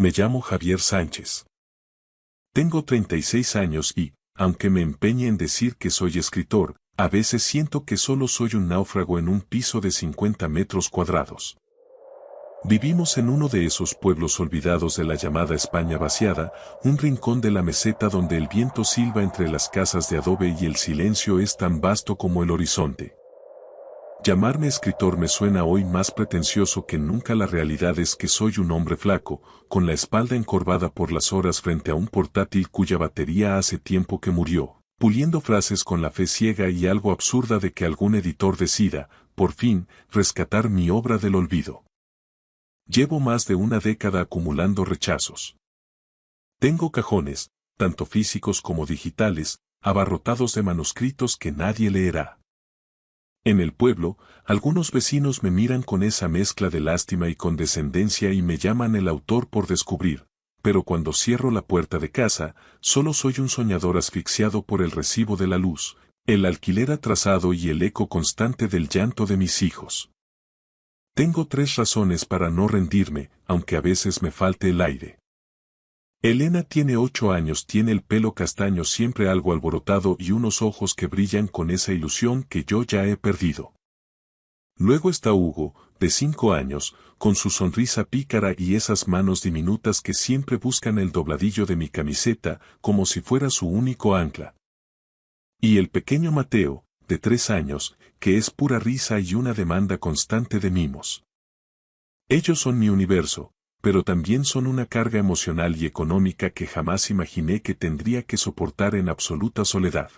Me llamo Javier Sánchez. Tengo 36 años y, aunque me empeñe en decir que soy escritor, a veces siento que solo soy un náufrago en un piso de 50 metros cuadrados. Vivimos en uno de esos pueblos olvidados de la llamada España vaciada, un rincón de la meseta donde el viento silba entre las casas de adobe y el silencio es tan vasto como el horizonte. Llamarme escritor me suena hoy más pretencioso que nunca. La realidad es que soy un hombre flaco, con la espalda encorvada por las horas frente a un portátil cuya batería hace tiempo que murió, puliendo frases con la fe ciega y algo absurda de que algún editor decida, por fin, rescatar mi obra del olvido. Llevo más de una década acumulando rechazos. Tengo cajones, tanto físicos como digitales, abarrotados de manuscritos que nadie leerá. En el pueblo, algunos vecinos me miran con esa mezcla de lástima y condescendencia y me llaman el autor por descubrir, pero cuando cierro la puerta de casa, solo soy un soñador asfixiado por el recibo de la luz, el alquiler atrasado y el eco constante del llanto de mis hijos. Tengo 3 razones para no rendirme, aunque a veces me falte el aire. Elena tiene 8 años, tiene el pelo castaño siempre algo alborotado y unos ojos que brillan con esa ilusión que yo ya he perdido. Luego está Hugo, de 5 años, con su sonrisa pícara y esas manos diminutas que siempre buscan el dobladillo de mi camiseta como si fuera su único ancla. Y el pequeño Mateo, de 3 años, que es pura risa y una demanda constante de mimos. Ellos son mi universo, pero también son una carga emocional y económica que jamás imaginé que tendría que soportar en absoluta soledad.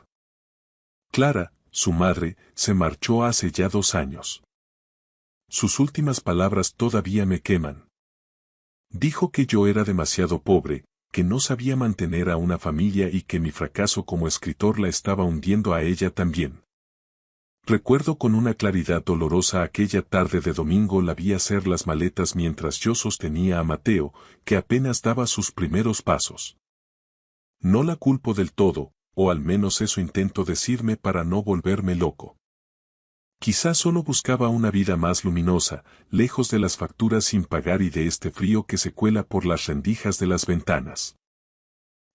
Clara, su madre, se marchó hace ya 2 años. Sus últimas palabras todavía me queman. Dijo que yo era demasiado pobre, que no sabía mantener a una familia y que mi fracaso como escritor la estaba hundiendo a ella también. Recuerdo con una claridad dolorosa aquella tarde de domingo. La vi hacer las maletas mientras yo sostenía a Mateo, que apenas daba sus primeros pasos. No la culpo del todo, o al menos eso intento decirme para no volverme loco. Quizás solo buscaba una vida más luminosa, lejos de las facturas sin pagar y de este frío que se cuela por las rendijas de las ventanas.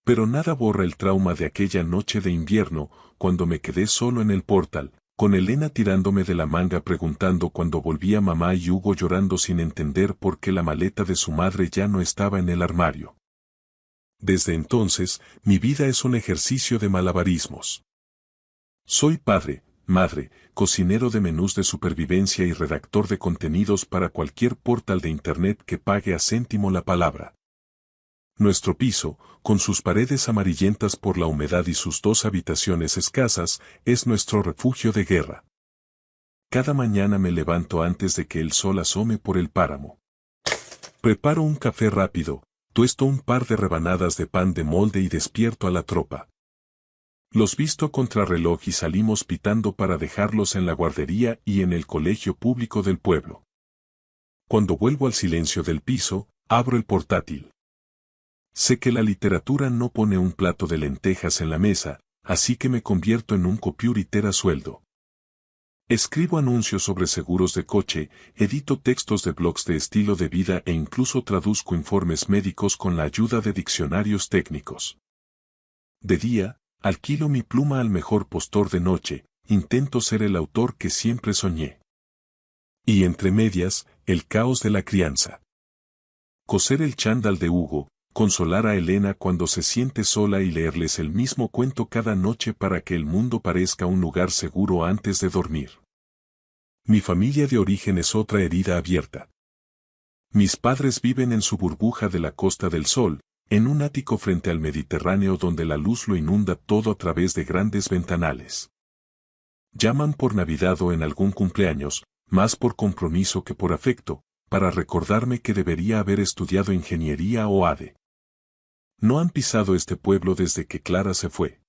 Pero nada borra el trauma de aquella noche de invierno, cuando me quedé solo en el portal, con Elena tirándome de la manga preguntando cuándo volvía mamá y Hugo llorando sin entender por qué la maleta de su madre ya no estaba en el armario. Desde entonces, mi vida es un ejercicio de malabarismos. Soy padre, madre, cocinero de menús de supervivencia y redactor de contenidos para cualquier portal de internet que pague a céntimo la palabra. Nuestro piso, con sus paredes amarillentas por la humedad y sus 2 habitaciones escasas, es nuestro refugio de guerra. Cada mañana me levanto antes de que el sol asome por el páramo. Preparo un café rápido, tuesto un par de rebanadas de pan de molde y despierto a la tropa. Los visto a contrarreloj y salimos pitando para dejarlos en la guardería y en el colegio público del pueblo. Cuando vuelvo al silencio del piso, abro el portátil. Sé que la literatura no pone un plato de lentejas en la mesa, así que me convierto en un copiúriter a sueldo. Escribo anuncios sobre seguros de coche, edito textos de blogs de estilo de vida e incluso traduzco informes médicos con la ayuda de diccionarios técnicos. De día, alquilo mi pluma al mejor postor. De noche, intento ser el autor que siempre soñé. Y entre medias, el caos de la crianza. Coser el chándal de Hugo, consolar a Elena cuando se siente sola y leerles el mismo cuento cada noche para que el mundo parezca un lugar seguro antes de dormir. Mi familia de origen es otra herida abierta. Mis padres viven en su burbuja de la Costa del Sol, en un ático frente al Mediterráneo donde la luz lo inunda todo a través de grandes ventanales. Llaman por Navidad o en algún cumpleaños, más por compromiso que por afecto, para recordarme que debería haber estudiado ingeniería o ADE. No han pisado este pueblo desde que Clara se fue.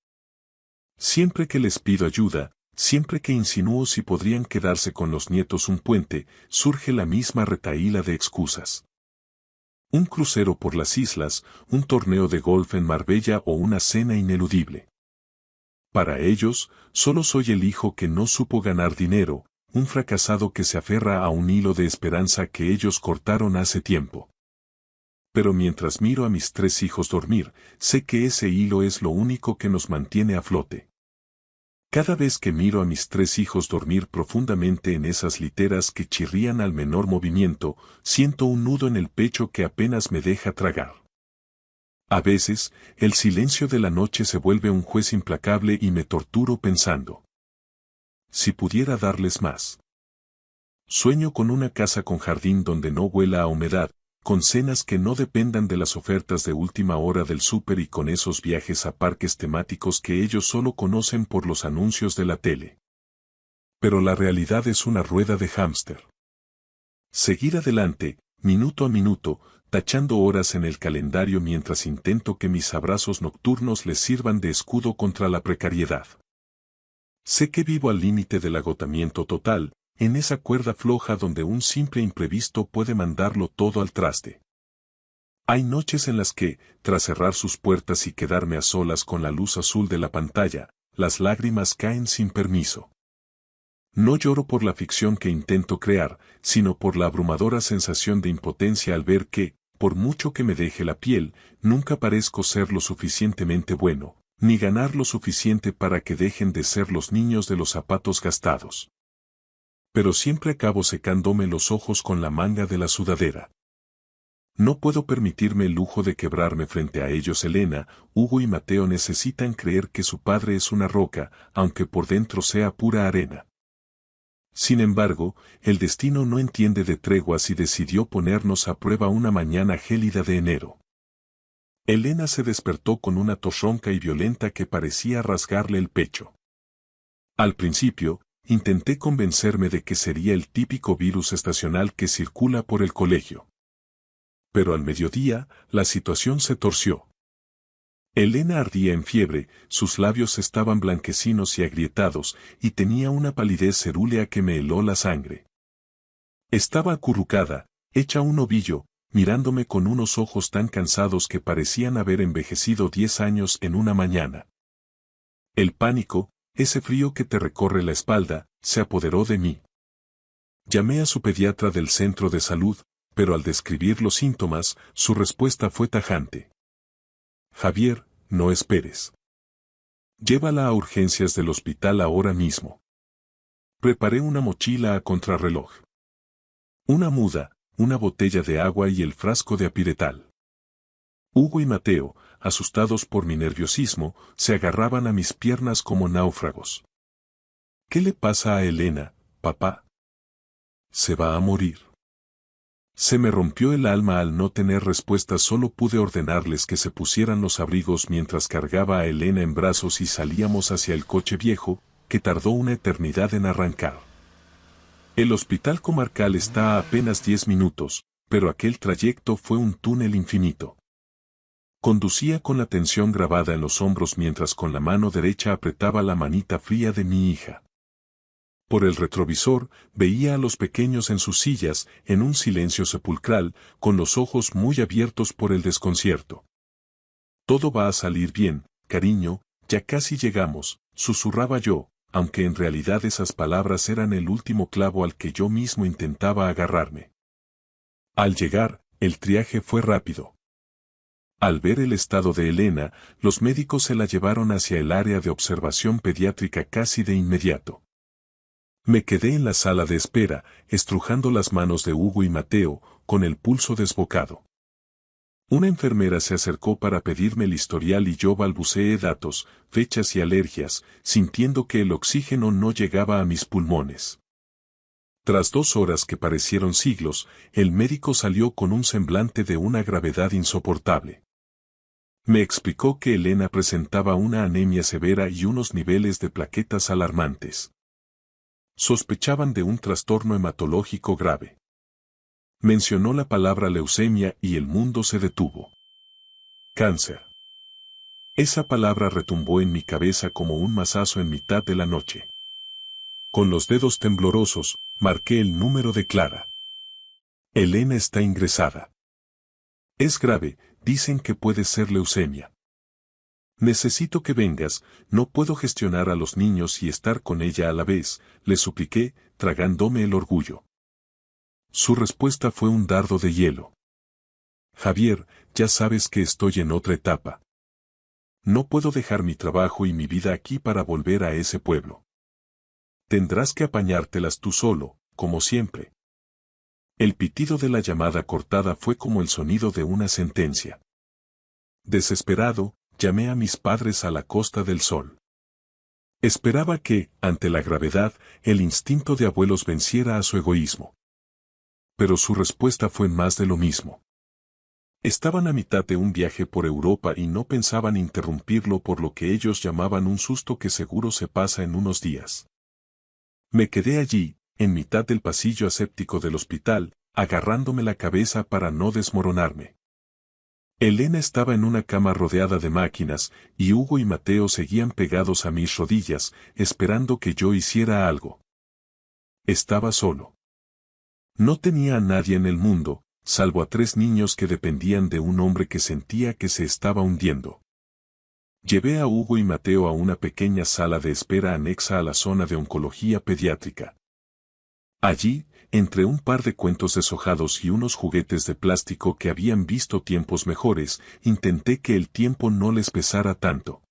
Siempre que les pido ayuda, siempre que insinúo si podrían quedarse con los nietos un puente, surge la misma retahíla de excusas. Un crucero por las islas, un torneo de golf en Marbella o una cena ineludible. Para ellos, solo soy el hijo que no supo ganar dinero, un fracasado que se aferra a un hilo de esperanza que ellos cortaron hace tiempo. pero mientras miro a mis 3 hijos dormir, sé que ese hilo es lo único que nos mantiene a flote. Cada vez que miro a mis 3 hijos dormir profundamente en esas literas que chirrían al menor movimiento, siento un nudo en el pecho que apenas me deja tragar. A veces, el silencio de la noche se vuelve un juez implacable y me torturo pensando. Si pudiera darles más. Sueño con una casa con jardín donde no huela a humedad, con cenas que no dependan de las ofertas de última hora del súper y con esos viajes a parques temáticos que ellos solo conocen por los anuncios de la tele. Pero la realidad es una rueda de hámster. Seguir adelante, minuto a minuto, tachando horas en el calendario mientras intento que mis abrazos nocturnos les sirvan de escudo contra la precariedad. Sé que vivo al límite del agotamiento total, en esa cuerda floja donde un simple imprevisto puede mandarlo todo al traste. Hay noches en las que, tras cerrar sus puertas y quedarme a solas con la luz azul de la pantalla, las lágrimas caen sin permiso. No lloro por la ficción que intento crear, sino por la abrumadora sensación de impotencia al ver que, por mucho que me deje la piel, nunca parezco ser lo suficientemente bueno, ni ganar lo suficiente para que dejen de ser los niños de los zapatos gastados. Pero siempre acabo secándome los ojos con la manga de la sudadera. No puedo permitirme el lujo de quebrarme frente a ellos. Elena, Hugo y Mateo necesitan creer que su padre es una roca, aunque por dentro sea pura arena. Sin embargo, el destino no entiende de treguas y decidió ponernos a prueba una mañana gélida de enero. Elena se despertó con una tos ronca y violenta que parecía rasgarle el pecho. Al principio, intenté convencerme de que sería el típico virus estacional que circula por el colegio. Pero al mediodía, la situación se torció. Elena ardía en fiebre, sus labios estaban blanquecinos y agrietados, y tenía una palidez cerúlea que me heló la sangre. Estaba acurrucada, hecha un ovillo, mirándome con unos ojos tan cansados que parecían haber envejecido 10 años en una mañana. El pánico, ese frío que te recorre la espalda, se apoderó de mí. Llamé a su pediatra del centro de salud, pero al describir los síntomas, su respuesta fue tajante. Javier, no esperes. Llévala a urgencias del hospital ahora mismo. Preparé una mochila a contrarreloj. Una muda, una botella de agua y el frasco de apiretal. Hugo y Mateo, asustados por mi nerviosismo, se agarraban a mis piernas como náufragos. ¿Qué le pasa a Elena, papá? Se va a morir. Se me rompió el alma al no tener respuesta. Solo pude ordenarles que se pusieran los abrigos mientras cargaba a Elena en brazos y salíamos hacia el coche viejo, que tardó una eternidad en arrancar. El hospital comarcal está a apenas 10 minutos, pero aquel trayecto fue un túnel infinito. Conducía con la tensión grabada en los hombros mientras con la mano derecha apretaba la manita fría de mi hija. Por el retrovisor, veía a los pequeños en sus sillas, en un silencio sepulcral, con los ojos muy abiertos por el desconcierto. Todo va a salir bien, cariño, ya casi llegamos, susurraba yo, aunque en realidad esas palabras eran el último clavo al que yo mismo intentaba agarrarme. Al llegar, el triaje fue rápido. Al ver el estado de Elena, los médicos se la llevaron hacia el área de observación pediátrica casi de inmediato. Me quedé en la sala de espera, estrujando las manos de Hugo y Mateo, con el pulso desbocado. Una enfermera se acercó para pedirme el historial y yo balbuceé datos, fechas y alergias, sintiendo que el oxígeno no llegaba a mis pulmones. Tras 2 horas que parecieron siglos, el médico salió con un semblante de una gravedad insoportable. Me explicó que Elena presentaba una anemia severa y unos niveles de plaquetas alarmantes. Sospechaban de un trastorno hematológico grave. Mencionó la palabra leucemia y el mundo se detuvo. Cáncer. Esa palabra retumbó en mi cabeza como un mazazo en mitad de la noche. Con los dedos temblorosos, marqué el número de Clara. Elena está ingresada. Es grave, dicen que puede ser leucemia. Necesito que vengas, no puedo gestionar a los niños y estar con ella a la vez, le supliqué, tragándome el orgullo. Su respuesta fue un dardo de hielo. Javier, ya sabes que estoy en otra etapa. No puedo dejar mi trabajo y mi vida aquí para volver a ese pueblo. Tendrás que apañártelas tú solo, como siempre. El pitido de la llamada cortada fue como el sonido de una sentencia. Desesperado, llamé a mis padres a la Costa del Sol. Esperaba que, ante la gravedad, el instinto de abuelos venciera a su egoísmo. Pero su respuesta fue más de lo mismo. Estaban a mitad de un viaje por Europa y no pensaban interrumpirlo por lo que ellos llamaban un susto que seguro se pasa en unos días. Me quedé allí, en mitad del pasillo aséptico del hospital, agarrándome la cabeza para no desmoronarme. Elena estaba en una cama rodeada de máquinas, y Hugo y Mateo seguían pegados a mis rodillas, esperando que yo hiciera algo. Estaba solo. No tenía a nadie en el mundo, salvo a 3 niños que dependían de un hombre que sentía que se estaba hundiendo. Llevé a Hugo y Mateo a una pequeña sala de espera anexa a la zona de oncología pediátrica. Allí, entre un par de cuentos deshojados y unos juguetes de plástico que habían visto tiempos mejores, intenté que el tiempo no les pesara tanto.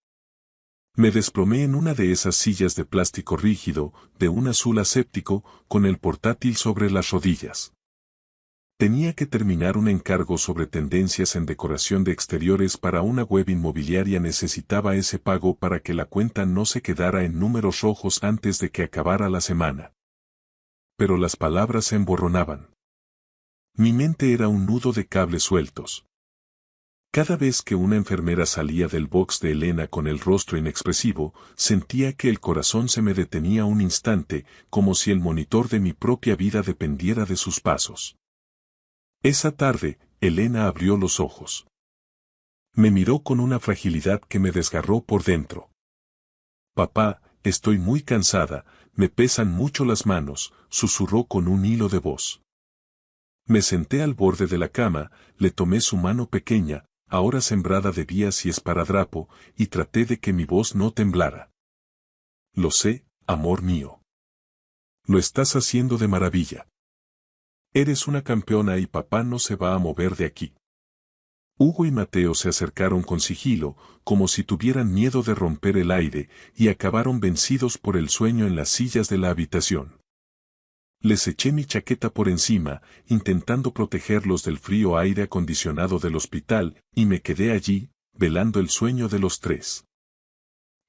Me desplomé en una de esas sillas de plástico rígido, de un azul aséptico, con el portátil sobre las rodillas. Tenía que terminar un encargo sobre tendencias en decoración de exteriores para una web inmobiliaria. Necesitaba ese pago para que la cuenta no se quedara en números rojos antes de que acabara la semana. Pero las palabras se emborronaban. Mi mente era un nudo de cables sueltos. Cada vez que una enfermera salía del box de Elena con el rostro inexpresivo, sentía que el corazón se me detenía un instante, como si el monitor de mi propia vida dependiera de sus pasos. Esa tarde, Elena abrió los ojos. Me miró con una fragilidad que me desgarró por dentro. Papá, estoy muy cansada, me pesan mucho las manos, susurró con un hilo de voz. Me senté al borde de la cama, le tomé su mano pequeña, ahora sembrada de vías y esparadrapo, y traté de que mi voz no temblara. Lo sé, amor mío. Lo estás haciendo de maravilla. Eres una campeona y papá no se va a mover de aquí. Hugo y Mateo se acercaron con sigilo, como si tuvieran miedo de romper el aire, y acabaron vencidos por el sueño en las sillas de la habitación. Les eché mi chaqueta por encima, intentando protegerlos del frío aire acondicionado del hospital, y me quedé allí, velando el sueño de los 3.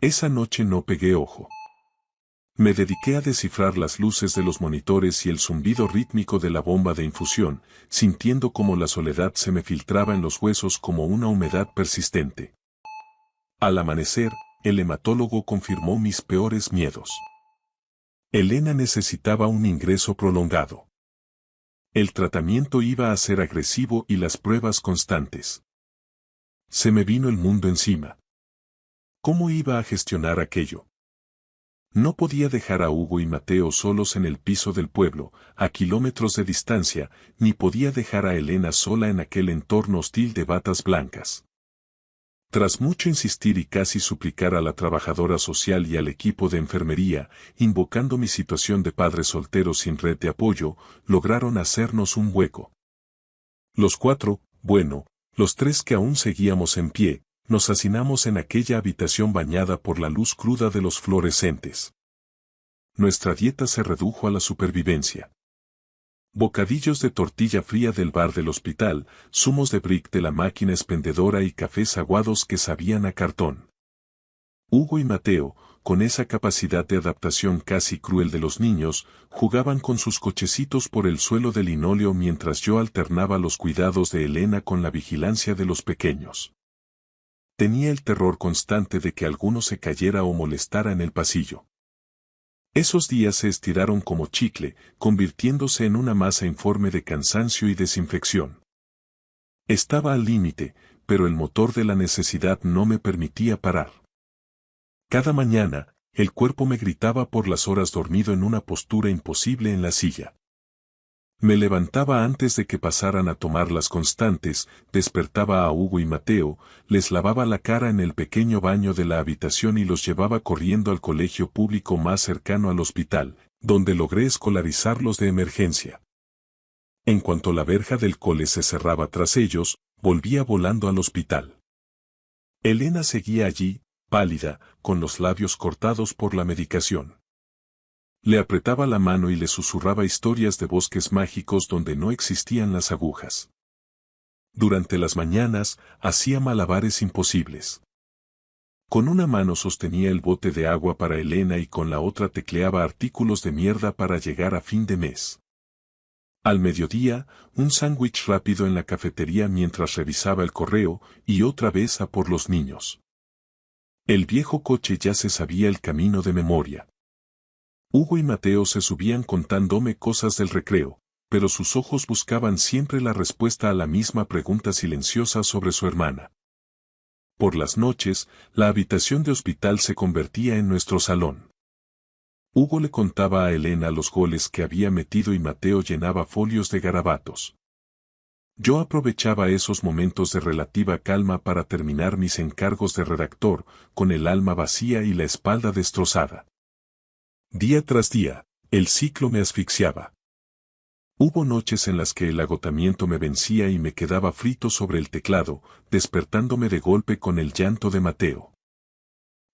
Esa noche no pegué ojo. Me dediqué a descifrar las luces de los monitores y el zumbido rítmico de la bomba de infusión, sintiendo cómo la soledad se me filtraba en los huesos como una humedad persistente. Al amanecer, el hematólogo confirmó mis peores miedos. Elena necesitaba un ingreso prolongado. El tratamiento iba a ser agresivo y las pruebas constantes. Se me vino el mundo encima. ¿Cómo iba a gestionar aquello? No podía dejar a Hugo y Mateo solos en el piso del pueblo, a kilómetros de distancia, ni podía dejar a Elena sola en aquel entorno hostil de batas blancas. Tras mucho insistir y casi suplicar a la trabajadora social y al equipo de enfermería, invocando mi situación de padre soltero sin red de apoyo, lograron hacernos un hueco. Los 4, bueno, los 3 que aún seguíamos en pie, nos hacinamos en aquella habitación bañada por la luz cruda de los fluorescentes. Nuestra dieta se redujo a la supervivencia. Bocadillos de tortilla fría del bar del hospital, zumos de brick de la máquina expendedora y cafés aguados que sabían a cartón. Hugo y Mateo, con esa capacidad de adaptación casi cruel de los niños, jugaban con sus cochecitos por el suelo de linóleo mientras yo alternaba los cuidados de Elena con la vigilancia de los pequeños. Tenía el terror constante de que alguno se cayera o molestara en el pasillo. Esos días se estiraron como chicle, convirtiéndose en una masa informe de cansancio y desinfección. Estaba al límite, pero el motor de la necesidad no me permitía parar. Cada mañana, el cuerpo me gritaba por las horas dormido en una postura imposible en la silla. Me levantaba antes de que pasaran a tomar las constantes, despertaba a Hugo y Mateo, les lavaba la cara en el pequeño baño de la habitación y los llevaba corriendo al colegio público más cercano al hospital, donde logré escolarizarlos de emergencia. En cuanto la verja del cole se cerraba tras ellos, volvía volando al hospital. Elena seguía allí, pálida, con los labios cortados por la medicación. Le apretaba la mano y le susurraba historias de bosques mágicos donde no existían las agujas. Durante las mañanas, hacía malabares imposibles. Con una mano sostenía el bote de agua para Elena y con la otra tecleaba artículos de mierda para llegar a fin de mes. Al mediodía, un sándwich rápido en la cafetería mientras revisaba el correo y otra vez a por los niños. El viejo coche ya se sabía el camino de memoria. Hugo y Mateo se subían contándome cosas del recreo, pero sus ojos buscaban siempre la respuesta a la misma pregunta silenciosa sobre su hermana. Por las noches, la habitación de hospital se convertía en nuestro salón. Hugo le contaba a Elena los goles que había metido y Mateo llenaba folios de garabatos. Yo aprovechaba esos momentos de relativa calma para terminar mis encargos de redactor, con el alma vacía y la espalda destrozada. Día tras día, el ciclo me asfixiaba. Hubo noches en las que el agotamiento me vencía y me quedaba frito sobre el teclado, despertándome de golpe con el llanto de Mateo.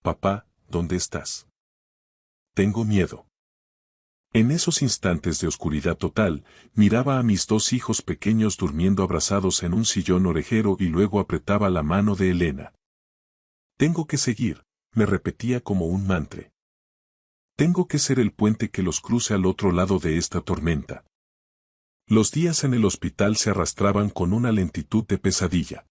Papá, ¿dónde estás? Tengo miedo. En esos instantes de oscuridad total, miraba a mis dos hijos pequeños durmiendo abrazados en un sillón orejero y luego apretaba la mano de Elena. Tengo que seguir, me repetía como un mantra. Tengo que ser el puente que los cruce al otro lado de esta tormenta. Los días en el hospital se arrastraban con una lentitud de pesadilla.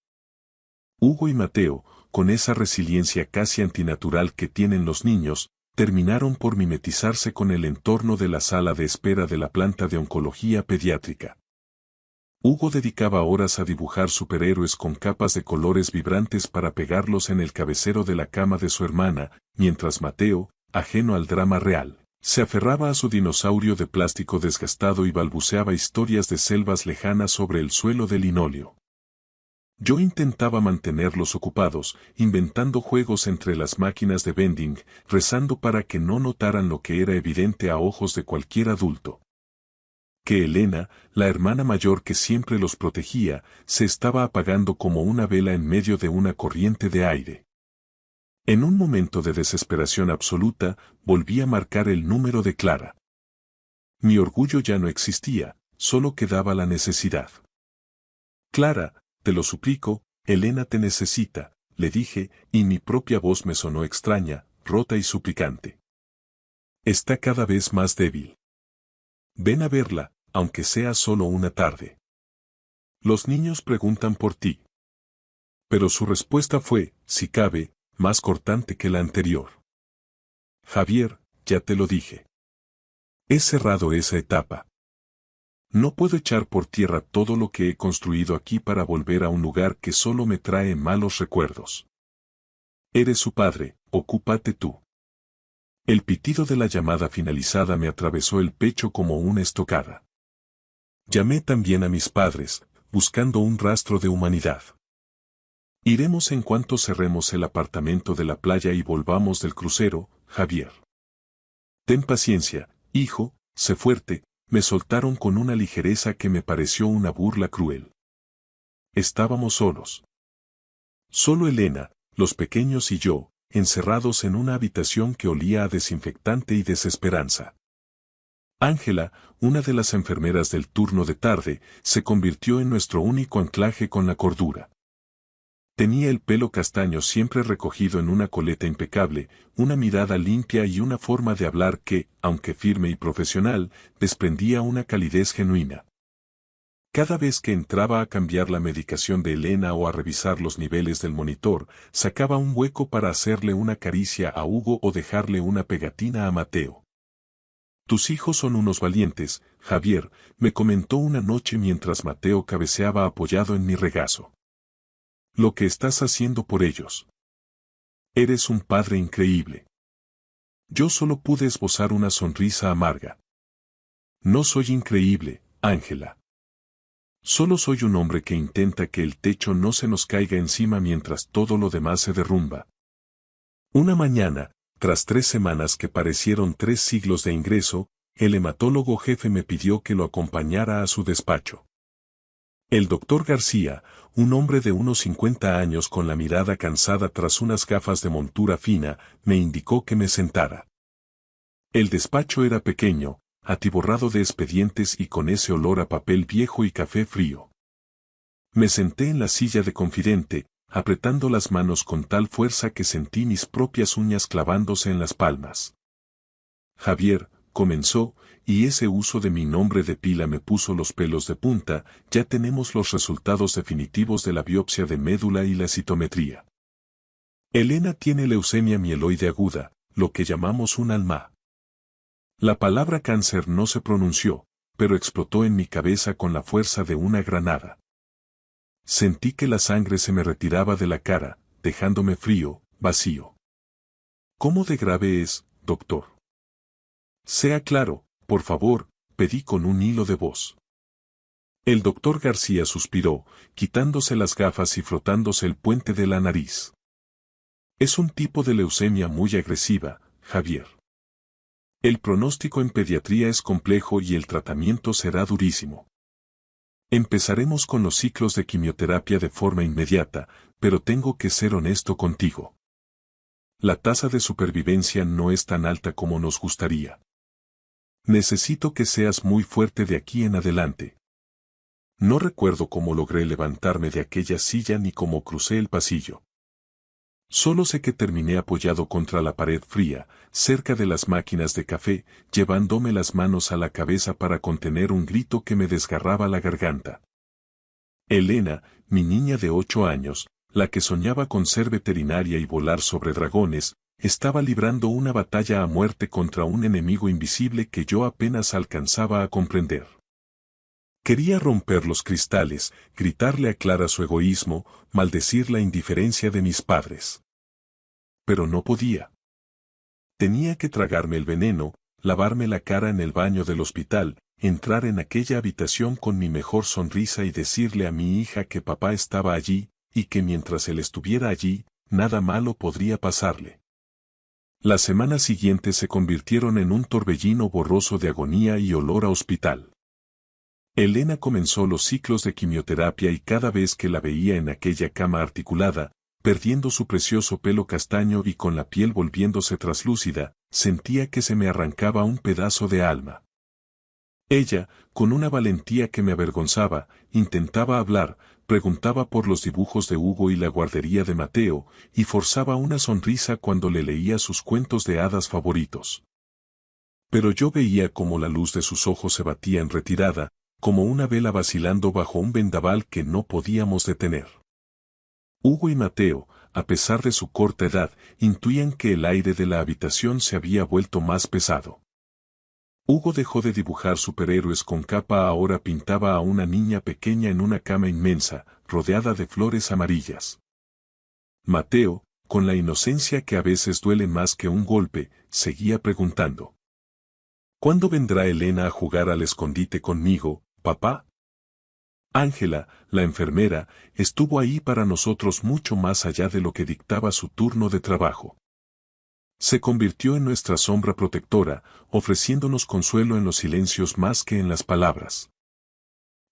Hugo y Mateo, con esa resiliencia casi antinatural que tienen los niños, terminaron por mimetizarse con el entorno de la sala de espera de la planta de oncología pediátrica. Hugo dedicaba horas a dibujar superhéroes con capas de colores vibrantes para pegarlos en el cabecero de la cama de su hermana, mientras Mateo, ajeno al drama real, se aferraba a su dinosaurio de plástico desgastado y balbuceaba historias de selvas lejanas sobre el suelo de linóleo. Yo intentaba mantenerlos ocupados, inventando juegos entre las máquinas de vending, rezando para que no notaran lo que era evidente a ojos de cualquier adulto. Que Elena, la hermana mayor que siempre los protegía, se estaba apagando como una vela en medio de una corriente de aire. En un momento de desesperación absoluta, volví a marcar el número de Clara. Mi orgullo ya no existía, solo quedaba la necesidad. Clara, te lo suplico, Elena te necesita, le dije, y mi propia voz me sonó extraña, rota y suplicante. Está cada vez más débil. Ven a verla, aunque sea solo una tarde. Los niños preguntan por ti. Pero su respuesta fue, si cabe, más cortante que la anterior. Javier, ya te lo dije. He cerrado esa etapa. No puedo echar por tierra todo lo que he construido aquí para volver a un lugar que solo me trae malos recuerdos. Eres su padre, ocúpate tú. El pitido de la llamada finalizada me atravesó el pecho como una estocada. Llamé también a mis padres, buscando un rastro de humanidad. Iremos en cuanto cerremos el apartamento de la playa y volvamos del crucero, Javier. Ten paciencia, hijo, sé fuerte. Me soltaron con una ligereza que me pareció una burla cruel. Estábamos solos. Solo Elena, los pequeños y yo, encerrados en una habitación que olía a desinfectante y desesperanza. Ángela, una de las enfermeras del turno de tarde, se convirtió en nuestro único anclaje con la cordura. Tenía el pelo castaño siempre recogido en una coleta impecable, una mirada limpia y una forma de hablar que, aunque firme y profesional, desprendía una calidez genuina. Cada vez que entraba a cambiar la medicación de Elena o a revisar los niveles del monitor, sacaba un hueco para hacerle una caricia a Hugo o dejarle una pegatina a Mateo. Tus hijos son unos valientes, Javier, me comentó una noche mientras Mateo cabeceaba apoyado en mi regazo. Lo que estás haciendo por ellos. Eres un padre increíble. Yo solo pude esbozar una sonrisa amarga. No soy increíble, Ángela. Solo soy un hombre que intenta que el techo no se nos caiga encima mientras todo lo demás se derrumba. Una mañana, tras 3 semanas que parecieron 3 siglos de ingreso, el hematólogo jefe me pidió que lo acompañara a su despacho. El doctor García, un hombre de unos 50 años con la mirada cansada tras unas gafas de montura fina, me indicó que me sentara. El despacho era pequeño, atiborrado de expedientes y con ese olor a papel viejo y café frío. Me senté en la silla de confidente, apretando las manos con tal fuerza que sentí mis propias uñas clavándose en las palmas. Javier, comenzó, y ese uso de mi nombre de pila me puso los pelos de punta, ya tenemos los resultados definitivos de la biopsia de médula y la citometría. Elena tiene leucemia mieloide aguda, lo que llamamos un ALMA. La palabra cáncer no se pronunció, pero explotó en mi cabeza con la fuerza de una granada. Sentí que la sangre se me retiraba de la cara, dejándome frío, vacío. ¿Cómo de grave es, doctor? Sea claro, por favor, pedí con un hilo de voz. El doctor García suspiró, quitándose las gafas y frotándose el puente de la nariz. Es un tipo de leucemia muy agresiva, Javier. El pronóstico en pediatría es complejo y el tratamiento será durísimo. Empezaremos con los ciclos de quimioterapia de forma inmediata, pero tengo que ser honesto contigo. La tasa de supervivencia no es tan alta como nos gustaría. Necesito que seas muy fuerte de aquí en adelante. No recuerdo cómo logré levantarme de aquella silla ni cómo crucé el pasillo. Solo sé que terminé apoyado contra la pared fría, cerca de las máquinas de café, llevándome las manos a la cabeza para contener un grito que me desgarraba la garganta. Elena, mi niña de 8 años, la que soñaba con ser veterinaria y volar sobre dragones, estaba librando una batalla a muerte contra un enemigo invisible que yo apenas alcanzaba a comprender. Quería romper los cristales, gritarle a Clara su egoísmo, maldecir la indiferencia de mis padres. Pero no podía. Tenía que tragarme el veneno, lavarme la cara en el baño del hospital, entrar en aquella habitación con mi mejor sonrisa y decirle a mi hija que papá estaba allí, y que mientras él estuviera allí, nada malo podría pasarle. Las semanas siguientes se convirtieron en un torbellino borroso de agonía y olor a hospital. Elena comenzó los ciclos de quimioterapia y cada vez que la veía en aquella cama articulada, perdiendo su precioso pelo castaño y con la piel volviéndose traslúcida, sentía que se me arrancaba un pedazo de alma. Ella, con una valentía que me avergonzaba, intentaba hablar, preguntaba por los dibujos de Hugo y la guardería de Mateo, y forzaba una sonrisa cuando le leía sus cuentos de hadas favoritos. Pero yo veía cómo la luz de sus ojos se batía en retirada, como una vela vacilando bajo un vendaval que no podíamos detener. Hugo y Mateo, a pesar de su corta edad, intuían que el aire de la habitación se había vuelto más pesado. Hugo dejó de dibujar superhéroes con capa, ahora pintaba a una niña pequeña en una cama inmensa, rodeada de flores amarillas. Mateo, con la inocencia que a veces duele más que un golpe, seguía preguntando: ¿cuándo vendrá Elena a jugar al escondite conmigo, papá? Ángela, la enfermera, estuvo ahí para nosotros mucho más allá de lo que dictaba su turno de trabajo. Se convirtió en nuestra sombra protectora, ofreciéndonos consuelo en los silencios más que en las palabras.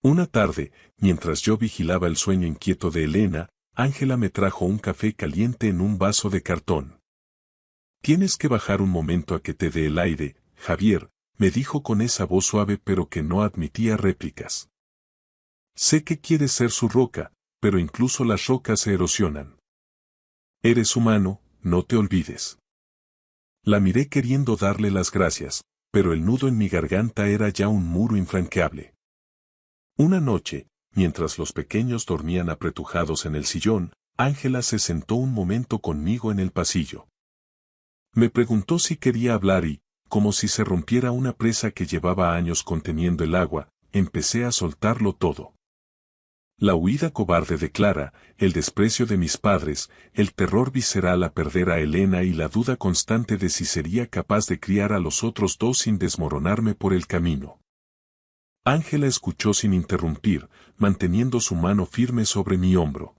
Una tarde, mientras yo vigilaba el sueño inquieto de Elena, Ángela me trajo un café caliente en un vaso de cartón. Tienes que bajar un momento a que te dé el aire, Javier, me dijo con esa voz suave pero que no admitía réplicas. Sé que quieres ser su roca, pero incluso las rocas se erosionan. Eres humano, no te olvides. La miré queriendo darle las gracias, pero el nudo en mi garganta era ya un muro infranqueable. Una noche, mientras los pequeños dormían apretujados en el sillón, Ángela se sentó un momento conmigo en el pasillo. Me preguntó si quería hablar y, como si se rompiera una presa que llevaba años conteniendo el agua, empecé a soltarlo todo. La huida cobarde de Clara, el desprecio de mis padres, el terror visceral a perder a Elena y la duda constante de si sería capaz de criar a los otros dos sin desmoronarme por el camino. Ángela escuchó sin interrumpir, manteniendo su mano firme sobre mi hombro.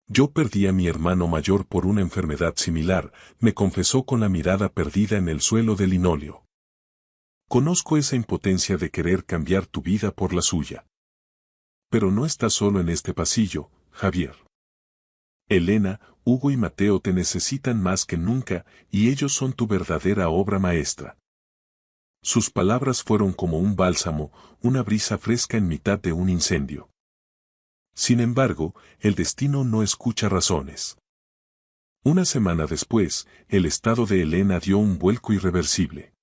Yo perdí a mi hermano mayor por una enfermedad similar, me confesó con la mirada perdida en el suelo de linóleo. Conozco esa impotencia de querer cambiar tu vida por la suya. Pero no estás solo en este pasillo, Javier. Elena, Hugo y Mateo te necesitan más que nunca, y ellos son tu verdadera obra maestra. Sus palabras fueron como un bálsamo, una brisa fresca en mitad de un incendio. Sin embargo, el destino no escucha razones. Una semana después, el estado de Elena dio un vuelco irreversible.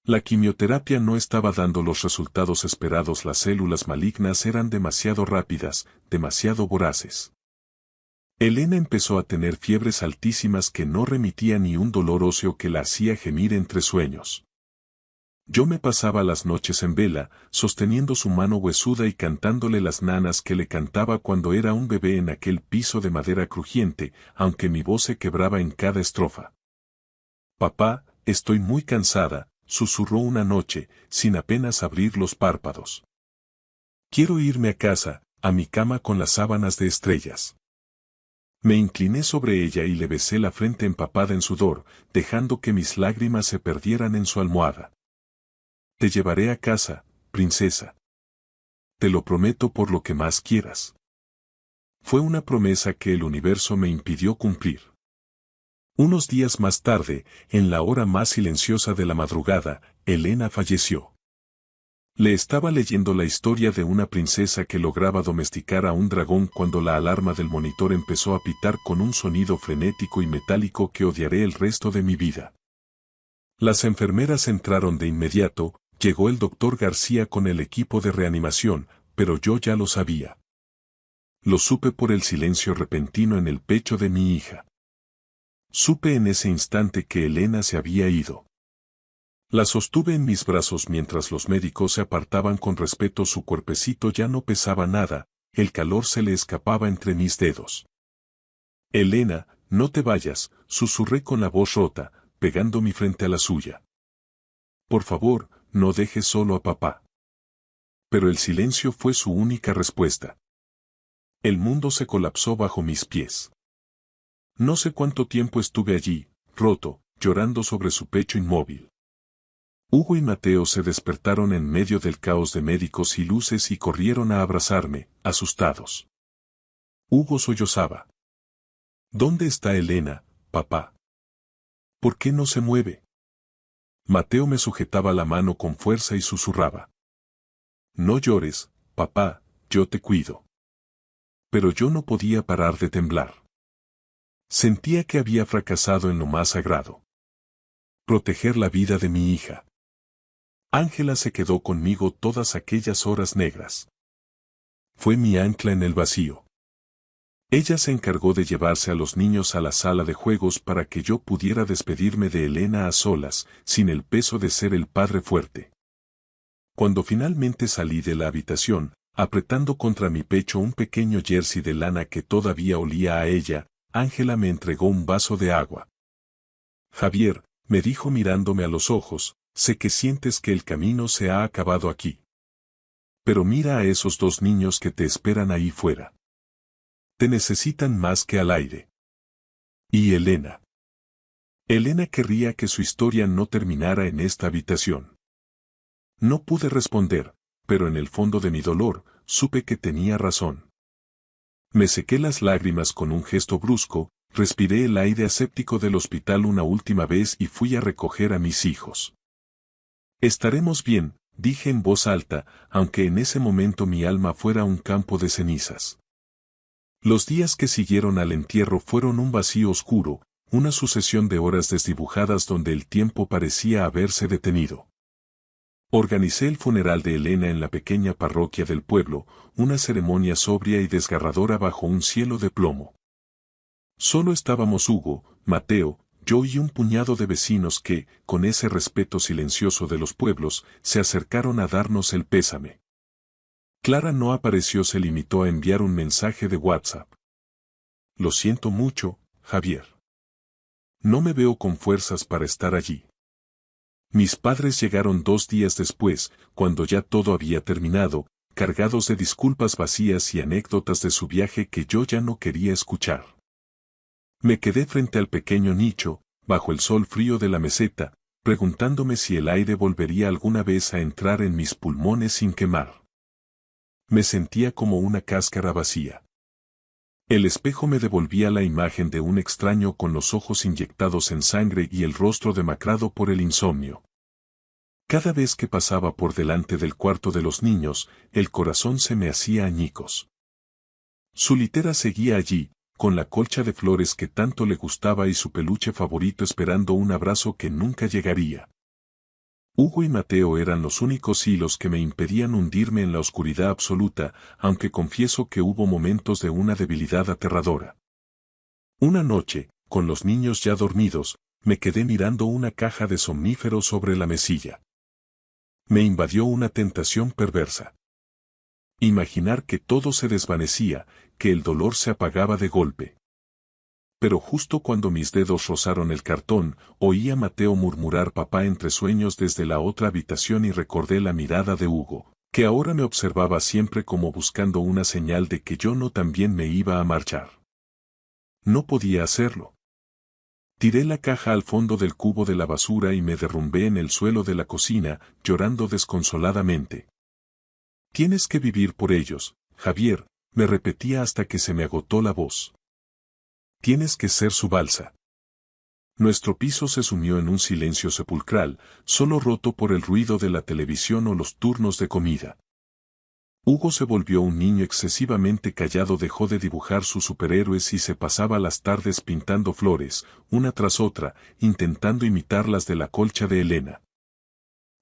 La quimioterapia no estaba dando los resultados esperados, las células malignas eran demasiado rápidas, demasiado voraces. Elena empezó a tener fiebres altísimas que no remitían ni un dolor óseo que la hacía gemir entre sueños. Yo me pasaba las noches en vela, sosteniendo su mano huesuda y cantándole las nanas que le cantaba cuando era un bebé en aquel piso de madera crujiente, aunque mi voz se quebraba en cada estrofa. Papá, estoy muy cansada, susurró una noche, sin apenas abrir los párpados. Quiero irme a casa, a mi cama con las sábanas de estrellas. Me incliné sobre ella y le besé la frente empapada en sudor, dejando que mis lágrimas se perdieran en su almohada. Te llevaré a casa, princesa. Te lo prometo por lo que más quieras. Fue una promesa que el universo me impidió cumplir. Unos días más tarde, en la hora más silenciosa de la madrugada, Elena falleció. Le estaba leyendo la historia de una princesa que lograba domesticar a un dragón cuando la alarma del monitor empezó a pitar con un sonido frenético y metálico que odiaré el resto de mi vida. Las enfermeras entraron de inmediato, llegó el doctor García con el equipo de reanimación, pero yo ya lo sabía. Lo supe por el silencio repentino en el pecho de mi hija. Supe en ese instante que Elena se había ido. La sostuve en mis brazos mientras los médicos se apartaban con respeto. Su cuerpecito ya no pesaba nada, el calor se le escapaba entre mis dedos. Elena, no te vayas, susurré con la voz rota, pegando mi frente a la suya. Por favor, no dejes solo a papá. Pero el silencio fue su única respuesta. El mundo se colapsó bajo mis pies. No sé cuánto tiempo estuve allí, roto, llorando sobre su pecho inmóvil. Hugo y Mateo se despertaron en medio del caos de médicos y luces y corrieron a abrazarme, asustados. Hugo sollozaba. ¿Dónde está Elena, papá? ¿Por qué no se mueve? Mateo me sujetaba la mano con fuerza y susurraba. No llores, papá, yo te cuido. Pero yo no podía parar de temblar. Sentía que había fracasado en lo más sagrado. Proteger la vida de mi hija. Ángela se quedó conmigo todas aquellas horas negras. Fue mi ancla en el vacío. Ella se encargó de llevarse a los niños a la sala de juegos para que yo pudiera despedirme de Elena a solas, sin el peso de ser el padre fuerte. Cuando finalmente salí de la habitación, apretando contra mi pecho un pequeño jersey de lana que todavía olía a ella, Ángela me entregó un vaso de agua. Javier, me dijo mirándome a los ojos, sé que sientes que el camino se ha acabado aquí. Pero mira a esos dos niños que te esperan ahí fuera. Te necesitan más que al aire. Y Elena. Elena querría que su historia no terminara en esta habitación. No pude responder, pero en el fondo de mi dolor, supe que tenía razón. Me sequé las lágrimas con un gesto brusco, respiré el aire aséptico del hospital una última vez y fui a recoger a mis hijos. Estaremos bien, dije en voz alta, aunque en ese momento mi alma fuera un campo de cenizas. Los días que siguieron al entierro fueron un vacío oscuro, una sucesión de horas desdibujadas donde el tiempo parecía haberse detenido. Organicé el funeral de Elena en la pequeña parroquia del pueblo, una ceremonia sobria y desgarradora bajo un cielo de plomo. Solo estábamos Hugo, Mateo, yo y un puñado de vecinos que, con ese respeto silencioso de los pueblos, se acercaron a darnos el pésame. Clara no apareció, se limitó a enviar un mensaje de WhatsApp. Lo siento mucho, Javier. No me veo con fuerzas para estar allí. Mis padres llegaron 2 días después, cuando ya todo había terminado, cargados de disculpas vacías y anécdotas de su viaje que yo ya no quería escuchar. Me quedé frente al pequeño nicho, bajo el sol frío de la meseta, preguntándome si el aire volvería alguna vez a entrar en mis pulmones sin quemar. Me sentía como una cáscara vacía. El espejo me devolvía la imagen de un extraño con los ojos inyectados en sangre y el rostro demacrado por el insomnio. Cada vez que pasaba por delante del cuarto de los niños, el corazón se me hacía añicos. Su litera seguía allí, con la colcha de flores que tanto le gustaba y su peluche favorito esperando un abrazo que nunca llegaría. Hugo y Mateo eran los únicos hilos que me impedían hundirme en la oscuridad absoluta, aunque confieso que hubo momentos de una debilidad aterradora. Una noche, con los niños ya dormidos, me quedé mirando una caja de somníferos sobre la mesilla. Me invadió una tentación perversa. Imaginar que todo se desvanecía, que el dolor se apagaba de golpe. Pero justo cuando mis dedos rozaron el cartón, oí a Mateo murmurar papá entre sueños desde la otra habitación y recordé la mirada de Hugo, que ahora me observaba siempre como buscando una señal de que yo no también me iba a marchar. No podía hacerlo. Tiré la caja al fondo del cubo de la basura y me derrumbé en el suelo de la cocina, llorando desconsoladamente. Tienes que vivir por ellos, Javier, me repetía hasta que se me agotó la voz. Tienes que ser su balsa. Nuestro piso se sumió en un silencio sepulcral, solo roto por el ruido de la televisión o los turnos de comida. Hugo se volvió un niño excesivamente callado, dejó de dibujar sus superhéroes y se pasaba las tardes pintando flores, una tras otra, intentando imitar las de la colcha de Elena.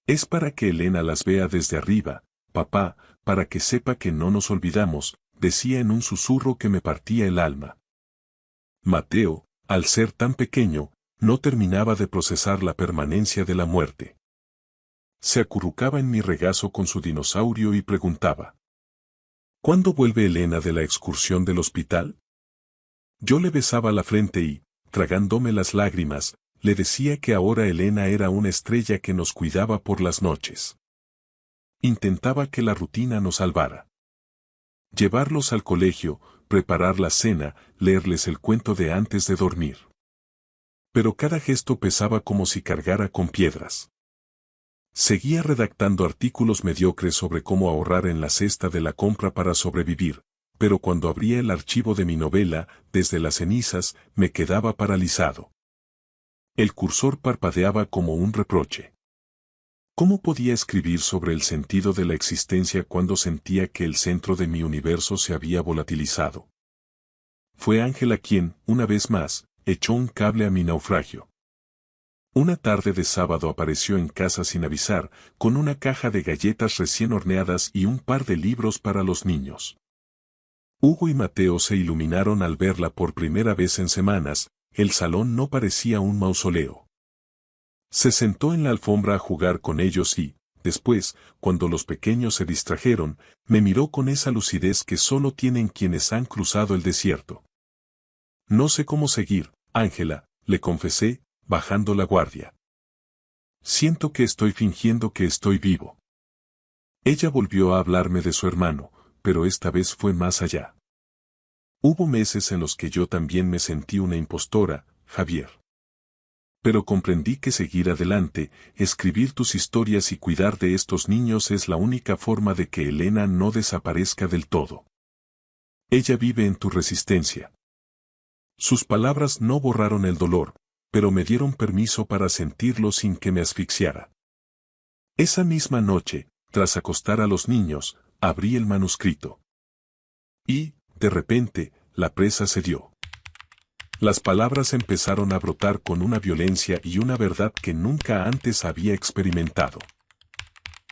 Es para que Elena las vea desde arriba, papá, para que sepa que no nos olvidamos, decía en un susurro que me partía el alma. Mateo, al ser tan pequeño, no terminaba de procesar la permanencia de la muerte. Se acurrucaba en mi regazo con su dinosaurio y preguntaba: ¿cuándo vuelve Elena de la excursión del hospital? Yo le besaba la frente y, tragándome las lágrimas, le decía que ahora Elena era una estrella que nos cuidaba por las noches. Intentaba que la rutina nos salvara. Llevarlos al colegio, preparar la cena, leerles el cuento de antes de dormir. Pero cada gesto pesaba como si cargara con piedras. Seguía redactando artículos mediocres sobre cómo ahorrar en la cesta de la compra para sobrevivir, pero cuando abría el archivo de mi novela, desde las cenizas, me quedaba paralizado. El cursor parpadeaba como un reproche. ¿Cómo podía escribir sobre el sentido de la existencia cuando sentía que el centro de mi universo se había volatilizado? Fue Ángela quien, una vez más, echó un cable a mi naufragio. Una tarde de sábado apareció en casa sin avisar, con una caja de galletas recién horneadas y un par de libros para los niños. Hugo y Mateo se iluminaron al verla por primera vez en semanas, el salón no parecía un mausoleo. Se sentó en la alfombra a jugar con ellos y, después, cuando los pequeños se distrajeron, me miró con esa lucidez que solo tienen quienes han cruzado el desierto. No sé cómo seguir, Ángela, le confesé, bajando la guardia. Siento que estoy fingiendo que estoy vivo. Ella volvió a hablarme de su hermano, pero esta vez fue más allá. Hubo meses en los que yo también me sentí una impostora, Javier. Pero comprendí que seguir adelante, escribir tus historias y cuidar de estos niños es la única forma de que Elena no desaparezca del todo. Ella vive en tu resistencia. Sus palabras no borraron el dolor, pero me dieron permiso para sentirlo sin que me asfixiara. Esa misma noche, tras acostar a los niños, abrí el manuscrito. Y, de repente, la presa cedió. Las palabras empezaron a brotar con una violencia y una verdad que nunca antes había experimentado.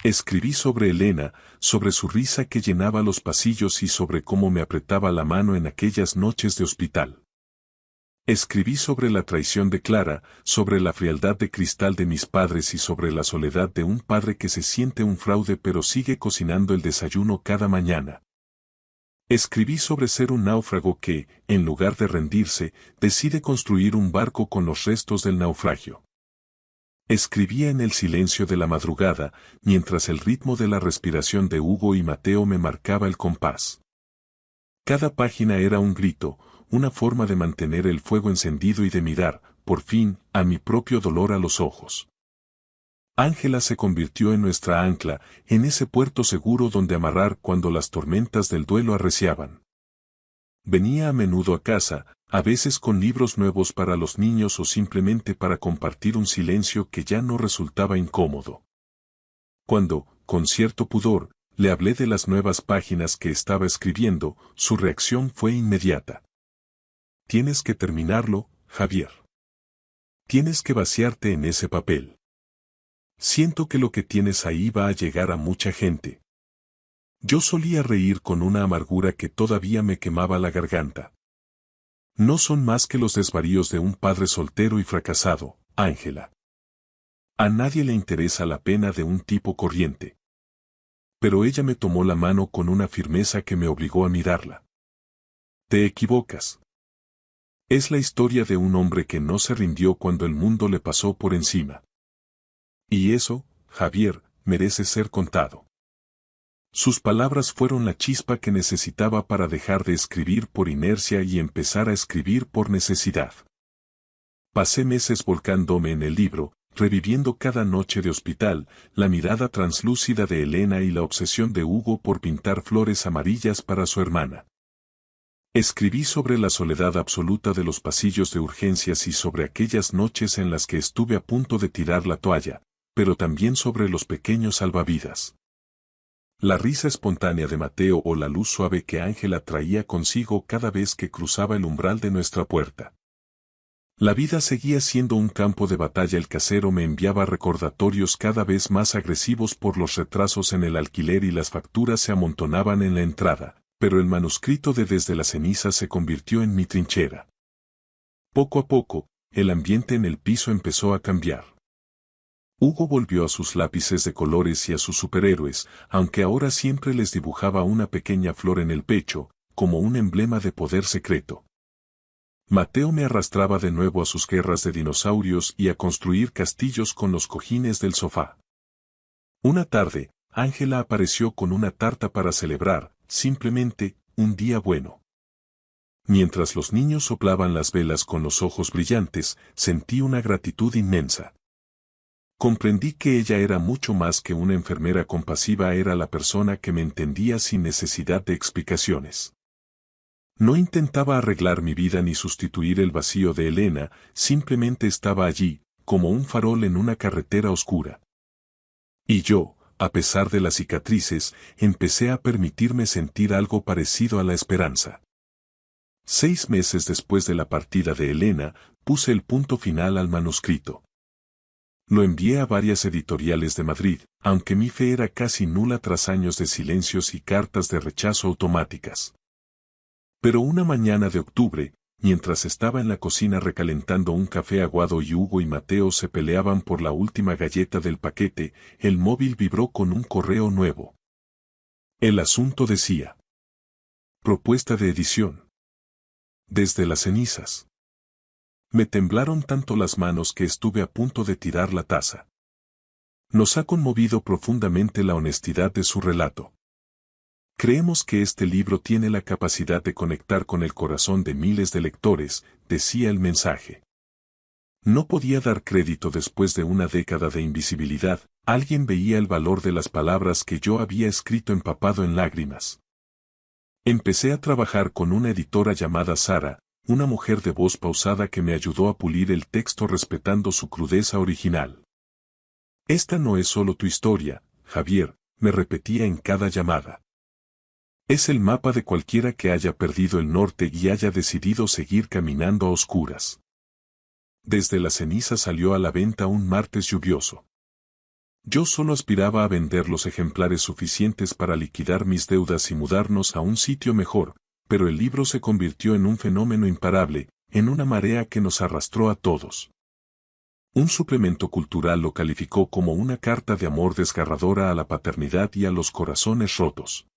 Escribí sobre Elena, sobre su risa que llenaba los pasillos y sobre cómo me apretaba la mano en aquellas noches de hospital. Escribí sobre la traición de Clara, sobre la frialdad de cristal de mis padres y sobre la soledad de un padre que se siente un fraude pero sigue cocinando el desayuno cada mañana. Escribí sobre ser un náufrago que, en lugar de rendirse, decide construir un barco con los restos del naufragio. Escribía en el silencio de la madrugada, mientras el ritmo de la respiración de Hugo y Mateo me marcaba el compás. Cada página era un grito, una forma de mantener el fuego encendido y de mirar, por fin, a mi propio dolor a los ojos. Ángela se convirtió en nuestra ancla, en ese puerto seguro donde amarrar cuando las tormentas del duelo arreciaban. Venía a menudo a casa, a veces con libros nuevos para los niños o simplemente para compartir un silencio que ya no resultaba incómodo. Cuando, con cierto pudor, le hablé de las nuevas páginas que estaba escribiendo, su reacción fue inmediata. Tienes que terminarlo, Javier. Tienes que vaciarte en ese papel. Siento que lo que tienes ahí va a llegar a mucha gente. Yo solía reír con una amargura que todavía me quemaba la garganta. No son más que los desvaríos de un padre soltero y fracasado, Ángela. A nadie le interesa la pena de un tipo corriente. Pero ella me tomó la mano con una firmeza que me obligó a mirarla. Te equivocas. Es la historia de un hombre que no se rindió cuando el mundo le pasó por encima. Y eso, Javier, merece ser contado. Sus palabras fueron la chispa que necesitaba para dejar de escribir por inercia y empezar a escribir por necesidad. Pasé meses volcándome en el libro, reviviendo cada noche de hospital, la mirada translúcida de Elena y la obsesión de Hugo por pintar flores amarillas para su hermana. Escribí sobre la soledad absoluta de los pasillos de urgencias y sobre aquellas noches en las que estuve a punto de tirar la toalla, pero también sobre los pequeños salvavidas. La risa espontánea de Mateo o la luz suave que Ángela traía consigo cada vez que cruzaba el umbral de nuestra puerta. La vida seguía siendo un campo de batalla. El casero me enviaba recordatorios cada vez más agresivos por los retrasos en el alquiler y las facturas se amontonaban en la entrada, pero el manuscrito de Desde las cenizas se convirtió en mi trinchera. Poco a poco, el ambiente en el piso empezó a cambiar. Hugo volvió a sus lápices de colores y a sus superhéroes, aunque ahora siempre les dibujaba una pequeña flor en el pecho, como un emblema de poder secreto. Mateo me arrastraba de nuevo a sus guerras de dinosaurios y a construir castillos con los cojines del sofá. Una tarde, Ángela apareció con una tarta para celebrar, simplemente, un día bueno. Mientras los niños soplaban las velas con los ojos brillantes, sentí una gratitud inmensa. Comprendí que ella era mucho más que una enfermera compasiva, era la persona que me entendía sin necesidad de explicaciones. No intentaba arreglar mi vida ni sustituir el vacío de Elena, simplemente estaba allí, como un farol en una carretera oscura. Y yo, a pesar de las cicatrices, empecé a permitirme sentir algo parecido a la esperanza. 6 meses después de la partida de Elena, puse el punto final al manuscrito. Lo envié a varias editoriales de Madrid, aunque mi fe era casi nula tras años de silencios y cartas de rechazo automáticas. Pero una mañana de octubre, mientras estaba en la cocina recalentando un café aguado y Hugo y Mateo se peleaban por la última galleta del paquete, el móvil vibró con un correo nuevo. El asunto decía: propuesta de edición. Desde las cenizas. Me temblaron tanto las manos que estuve a punto de tirar la taza. Nos ha conmovido profundamente la honestidad de su relato. Creemos que este libro tiene la capacidad de conectar con el corazón de miles de lectores, decía el mensaje. No podía dar crédito después de una década de invisibilidad, alguien veía el valor de las palabras que yo había escrito empapado en lágrimas. Empecé a trabajar con una editora llamada Sara, una mujer de voz pausada que me ayudó a pulir el texto respetando su crudeza original. Esta no es solo tu historia, Javier, me repetía en cada llamada. Es el mapa de cualquiera que haya perdido el norte y haya decidido seguir caminando a oscuras. Desde la ceniza salió a la venta un martes lluvioso. Yo solo aspiraba a vender los ejemplares suficientes para liquidar mis deudas y mudarnos a un sitio mejor, pero el libro se convirtió en un fenómeno imparable, en una marea que nos arrastró a todos. Un suplemento cultural lo calificó como una carta de amor desgarradora a la paternidad y a los corazones rotos.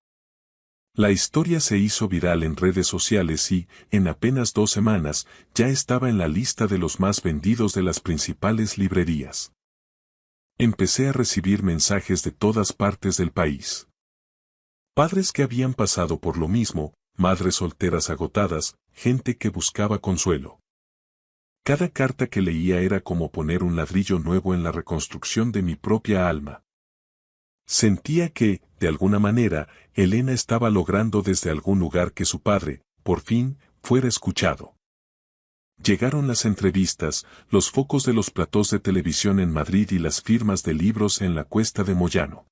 La historia se hizo viral en redes sociales y, en apenas 2 semanas, ya estaba en la lista de los más vendidos de las principales librerías. Empecé a recibir mensajes de todas partes del país. Padres que habían pasado por lo mismo, madres solteras agotadas, gente que buscaba consuelo. Cada carta que leía era como poner un ladrillo nuevo en la reconstrucción de mi propia alma. Sentía que, de alguna manera, Elena estaba logrando desde algún lugar que su padre, por fin, fuera escuchado. Llegaron las entrevistas, los focos de los platós de televisión en Madrid y las firmas de libros en la Cuesta de Moyano.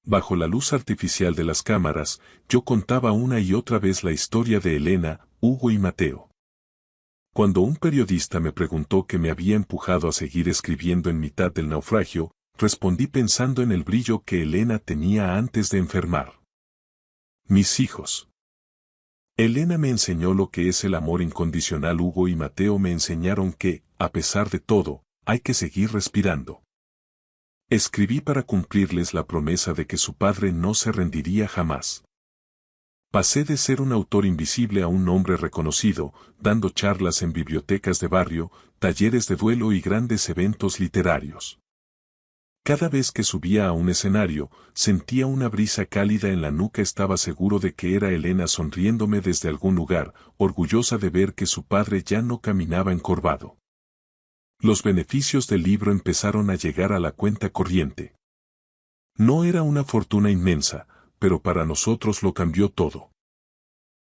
Bajo la luz artificial de las cámaras, yo contaba una y otra vez la historia de Elena, Hugo y Mateo. Cuando un periodista me preguntó qué me había empujado a seguir escribiendo en mitad del naufragio, respondí pensando en el brillo que Elena tenía antes de enfermar. Mis hijos. Elena me enseñó lo que es el amor incondicional. Hugo y Mateo me enseñaron que, a pesar de todo, hay que seguir respirando. Escribí para cumplirles la promesa de que su padre no se rendiría jamás. Pasé de ser un autor invisible a un hombre reconocido, dando charlas en bibliotecas de barrio, talleres de duelo y grandes eventos literarios. Cada vez que subía a un escenario, sentía una brisa cálida en la nuca. Estaba seguro de que era Elena sonriéndome desde algún lugar, orgullosa de ver que su padre ya no caminaba encorvado. Los beneficios del libro empezaron a llegar a la cuenta corriente. No era una fortuna inmensa, pero para nosotros lo cambió todo.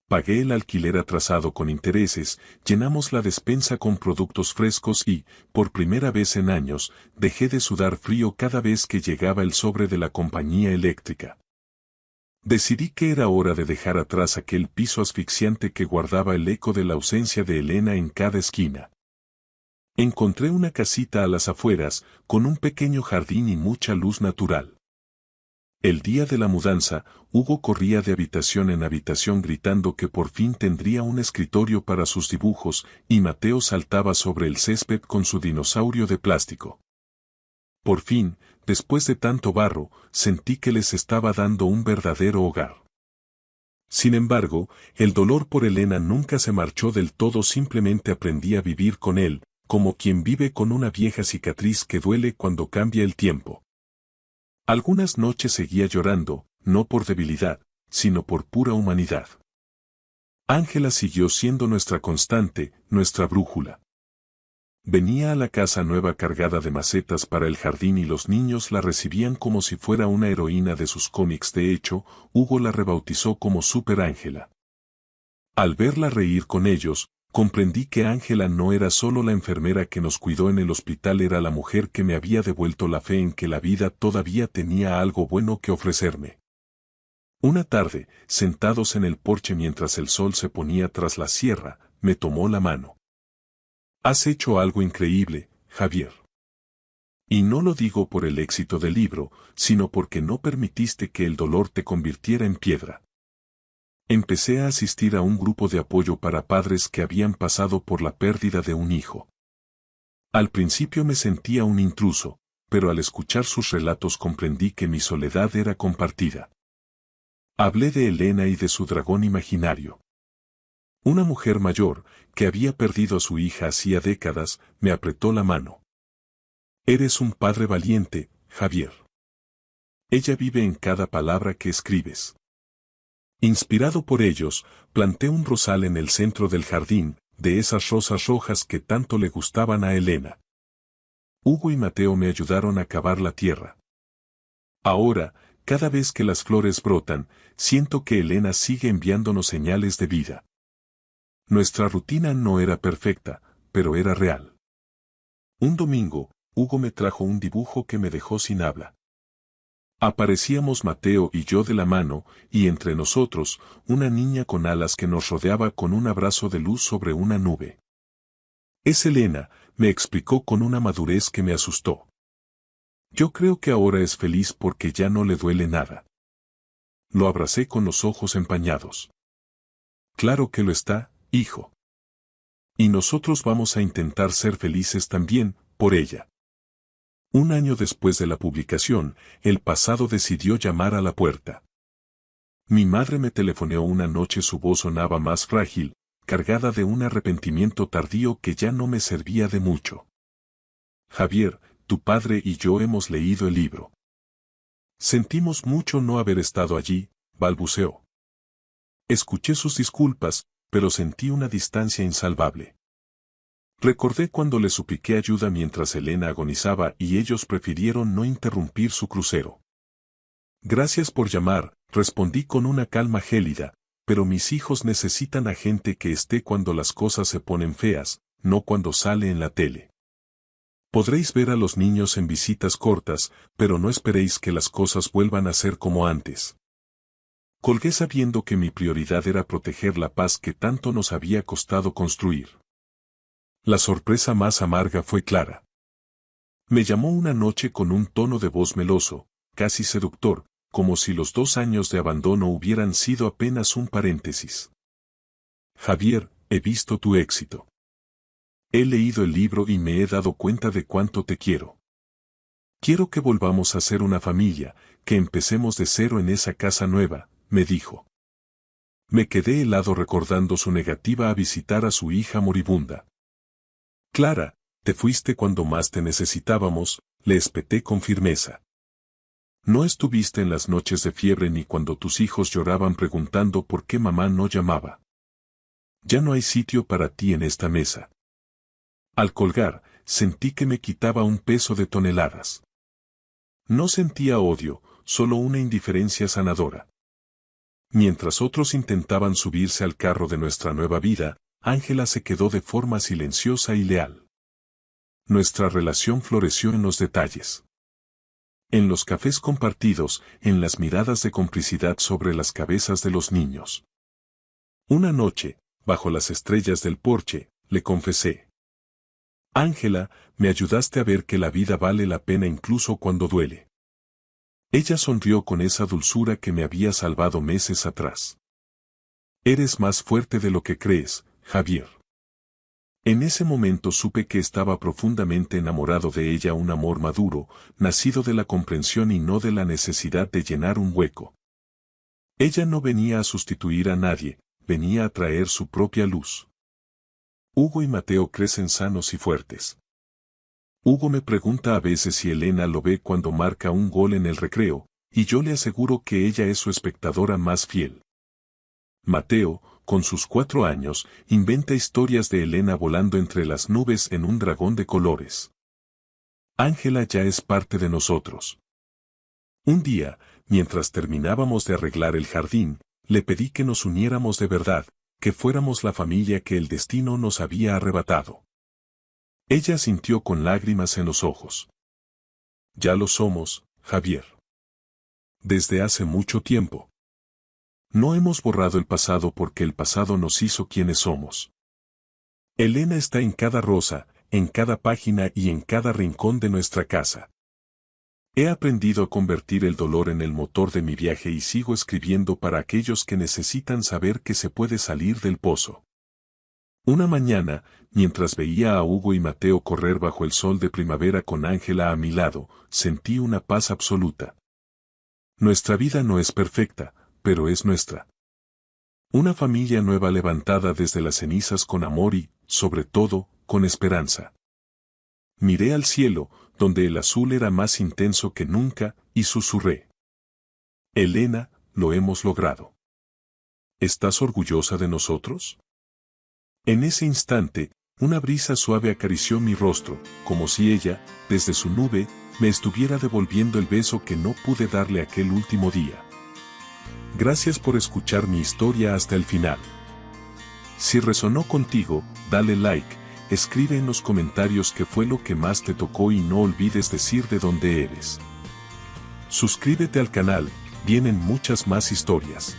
Pagué el alquiler atrasado con intereses, llenamos la despensa con productos frescos y, por primera vez en años, dejé de sudar frío cada vez que llegaba el sobre de la compañía eléctrica. Decidí que era hora de dejar atrás aquel piso asfixiante que guardaba el eco de la ausencia de Elena en cada esquina. Encontré una casita a las afueras, con un pequeño jardín y mucha luz natural. El día de la mudanza, Hugo corría de habitación en habitación gritando que por fin tendría un escritorio para sus dibujos, y Mateo saltaba sobre el césped con su dinosaurio de plástico. Por fin, después de tanto barro, sentí que les estaba dando un verdadero hogar. Sin embargo, el dolor por Elena nunca se marchó del todo. Simplemente aprendí a vivir con él, como quien vive con una vieja cicatriz que duele cuando cambia el tiempo. Algunas noches seguía llorando, no por debilidad, sino por pura humanidad. Ángela siguió siendo nuestra constante, nuestra brújula. Venía a la casa nueva cargada de macetas para el jardín y los niños la recibían como si fuera una heroína de sus cómics. De hecho, Hugo la rebautizó como Super Ángela. Al verla reír con ellos, comprendí que Ángela no era solo la enfermera que nos cuidó en el hospital, era la mujer que me había devuelto la fe en que la vida todavía tenía algo bueno que ofrecerme. Una tarde, sentados en el porche mientras el sol se ponía tras la sierra, me tomó la mano. Has hecho algo increíble, Javier. Y no lo digo por el éxito del libro, sino porque no permitiste que el dolor te convirtiera en piedra. Empecé a asistir a un grupo de apoyo para padres que habían pasado por la pérdida de un hijo. Al principio me sentía un intruso, pero al escuchar sus relatos comprendí que mi soledad era compartida. Hablé de Elena y de su dragón imaginario. Una mujer mayor, que había perdido a su hija hacía décadas, me apretó la mano. Eres un padre valiente, Javier. Ella vive en cada palabra que escribes. Inspirado por ellos, planté un rosal en el centro del jardín, de esas rosas rojas que tanto le gustaban a Elena. Hugo y Mateo me ayudaron a cavar la tierra. Ahora, cada vez que las flores brotan, siento que Elena sigue enviándonos señales de vida. Nuestra rutina no era perfecta, pero era real. Un domingo, Hugo me trajo un dibujo que me dejó sin habla. Aparecíamos Mateo y yo de la mano, y entre nosotros, una niña con alas que nos rodeaba con un abrazo de luz sobre una nube. Es Elena, me explicó con una madurez que me asustó. Yo creo que ahora es feliz porque ya no le duele nada. Lo abracé con los ojos empañados. Claro que lo está, hijo. Y nosotros vamos a intentar ser felices también, por ella. Un año después de la publicación, el pasado decidió llamar a la puerta. Mi madre me telefoneó una noche. Su voz sonaba más frágil, cargada de un arrepentimiento tardío que ya no me servía de mucho. Javier, tu padre y yo hemos leído el libro. Sentimos mucho no haber estado allí, balbuceó. Escuché sus disculpas, pero sentí una distancia insalvable. Recordé cuando le supliqué ayuda mientras Elena agonizaba y ellos prefirieron no interrumpir su crucero. Gracias por llamar, respondí con una calma gélida, pero mis hijos necesitan a gente que esté cuando las cosas se ponen feas, no cuando sale en la tele. Podréis ver a los niños en visitas cortas, pero no esperéis que las cosas vuelvan a ser como antes. Colgué sabiendo que mi prioridad era proteger la paz que tanto nos había costado construir. La sorpresa más amarga fue Clara. Me llamó una noche con un tono de voz meloso, casi seductor, como si los 2 años de abandono hubieran sido apenas un paréntesis. Javier, he visto tu éxito. He leído el libro y me he dado cuenta de cuánto te quiero. Quiero que volvamos a ser una familia, que empecemos de cero en esa casa nueva, me dijo. Me quedé helado recordando su negativa a visitar a su hija moribunda. Clara, te fuiste cuando más te necesitábamos, le espeté con firmeza. No estuviste en las noches de fiebre ni cuando tus hijos lloraban preguntando por qué mamá no llamaba. Ya no hay sitio para ti en esta mesa. Al colgar, sentí que me quitaba un peso de toneladas. No sentía odio, solo una indiferencia sanadora. Mientras otros intentaban subirse al carro de nuestra nueva vida, Ángela se quedó de forma silenciosa y leal. Nuestra relación floreció en los detalles. En los cafés compartidos, en las miradas de complicidad sobre las cabezas de los niños. Una noche, bajo las estrellas del porche, le confesé. Ángela, me ayudaste a ver que la vida vale la pena incluso cuando duele. Ella sonrió con esa dulzura que me había salvado meses atrás. Eres más fuerte de lo que crees, Javier. En ese momento supe que estaba profundamente enamorado de ella, un amor maduro, nacido de la comprensión y no de la necesidad de llenar un hueco. Ella no venía a sustituir a nadie, venía a traer su propia luz. Hugo y Mateo crecen sanos y fuertes. Hugo me pregunta a veces si Elena lo ve cuando marca un gol en el recreo, y yo le aseguro que ella es su espectadora más fiel. Mateo, con sus 4 años, inventa historias de Elena volando entre las nubes en un dragón de colores. Ángela ya es parte de nosotros. Un día, mientras terminábamos de arreglar el jardín, le pedí que nos uniéramos de verdad, que fuéramos la familia que el destino nos había arrebatado. Ella asintió con lágrimas en los ojos. Ya lo somos, Javier. Desde hace mucho tiempo. No hemos borrado el pasado porque el pasado nos hizo quienes somos. Elena está en cada rosa, en cada página y en cada rincón de nuestra casa. He aprendido a convertir el dolor en el motor de mi viaje y sigo escribiendo para aquellos que necesitan saber que se puede salir del pozo. Una mañana, mientras veía a Hugo y Mateo correr bajo el sol de primavera con Ángela a mi lado, sentí una paz absoluta. Nuestra vida no es perfecta, pero es nuestra. Una familia nueva levantada desde las cenizas con amor y, sobre todo, con esperanza. Miré al cielo, donde el azul era más intenso que nunca, y susurré. Elena, lo hemos logrado. ¿Estás orgullosa de nosotros? En ese instante, una brisa suave acarició mi rostro, como si ella, desde su nube, me estuviera devolviendo el beso que no pude darle aquel último día. Gracias por escuchar mi historia hasta el final. Si resonó contigo, dale like, escribe en los comentarios qué fue lo que más te tocó y no olvides decir de dónde eres. Suscríbete al canal, vienen muchas más historias.